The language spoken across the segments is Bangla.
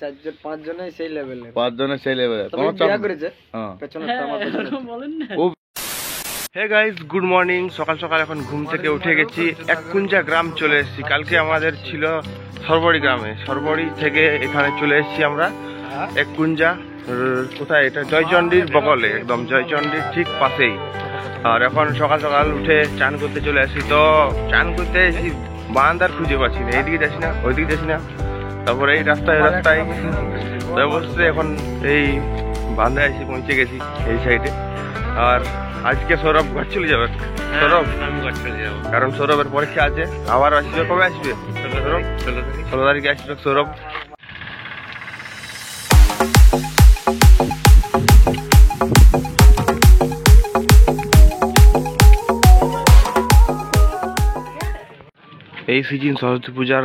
চারজন পাঁচজনের সেই লেভেলে হে গাইস, গুড মর্নিং। সকাল সকাল এখন ঘুম থেকে উঠে গেছি, এককুঞ্জা গ্রাম চলে এসেছি। কালকে আমাদের ছিল সরবড়ি গ্রামে, সরবড়ি থেকে এখানে চলে এসেছি আমরা এককুঞ্জা। কোথায় এটা? জয়চন্ডীর বগলে, একদম জয়চন্ডীর ঠিক পাশেই। আর এখন সকাল সকাল উঠে চান করতে চলে আসি। তো চান করতে এসেছি, বারান্দার খুঁজে পাচ্ছি না, এইদিকে যাচ্ছি না ওইদিকে যাচ্ছি না, তারপরে এই রাস্তায় বসে এখন এই বান্ধায় এসে পৌঁছে গেছি এই সাইডে। আর আজকে সৌরভ ঘর চলে যাবে। সৌরভ, আমি ঘর চলে যাবো, কারণ সৌরভের পরীক্ষা আছে। আবার আসবে, কবে আসবে? 16 তারিখে আসবে সৌরভ। এই সিজন সরস্বতী পূজার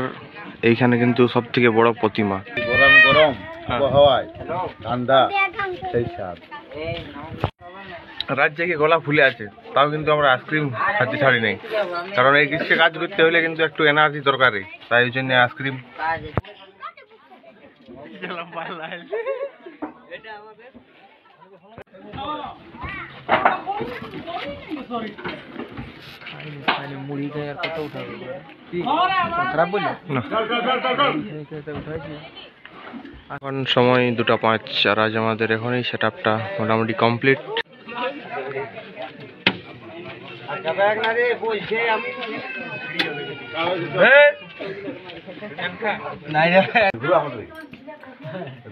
এইখানে কিন্তু সব থেকে বড় প্রতিমা। গরম গরম আবহাওয়ায় ঠান্ডা সেই স্বাদ। রাত জেগে গলা ফুলে আছে, তাও কিন্তু আমরা আইসক্রিম খাতে ছাড়ি নাই, কারণ এই গ্রীষ্মে কাজ করতে হলে কিন্তু একটু এনার্জি দরকারি, তাই ওই জন্য আইসক্রিম। মুড়ি খাই আর কত উঠাবে, খারাপ বললো না। এখন সময় 2:05, আর আজ আমাদের এখন এই সেট আপটা মোটামুটি কমপ্লিট।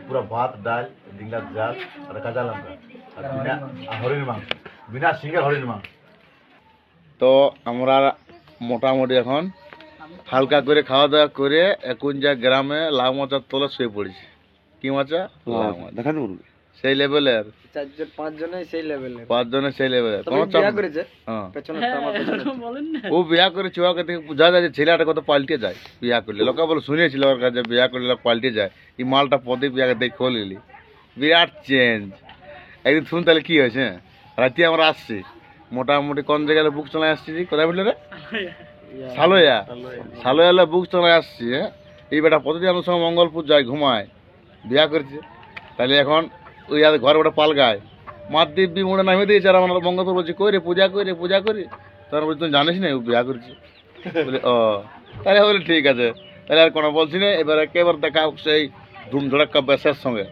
পুরো ভাত, ডাল, ডিঙ্গার জাল আর কাঁচা লঙ্কা আর হরিণ মাংস, বিনা সিঙ্গে হরিণ মাংস। তো আমরা মোটামুটি এখন হালকা করে খাওয়া দাওয়া করে এককুঞ্জা গ্রামে লাউ মাচার তলে শুয়ে পড়েছি। কি মাচা? লাউ মাছ। দেখা দেবো সেই লেভেলের পাঁচজনের সেই লেভেলে। ও বিয়া করেছে, ওকে থেকে বোঝা যায় যে ছেলেটা কত পাল্টে যায় বিয়া করলে। লোকে বলে শুনেছিল ওর কাছে বিয়া করলে পাল্টে যায়। এই মালটা পদে বিয়াকে দেখে নিলি, বিরাট চেঞ্জ। একদিন শুন তাহলে কি হয়েছে। রাতে আমরা আসছি মোটামুটি কোন জায়গায় বুক চলে আসছি, কোথায় বললে রে? সালোয়া বুক চলে আসছি। এই বেটা প্রতিদিন আমার সঙ্গে মঙ্গলপুর যায়, ঘুমায়, বিয়া করেছে। তাহলে এখন ওই ঘরে ওটা পালগায় মার দিব্যি মোড়ে নামিয়ে দিয়েছে। আর আমার মঙ্গলপুর বলছি কই রে, পূজা করি। তখন বলছি তুমি জানিস না ও বিয়া করেছে? বলে ও, তাহলে বলে ঠিক আছে, তাহলে আর কোনো বলছি না। এবার একেবারে দেখা সেই ধুমধড়াক্কা বেশের সঙ্গে।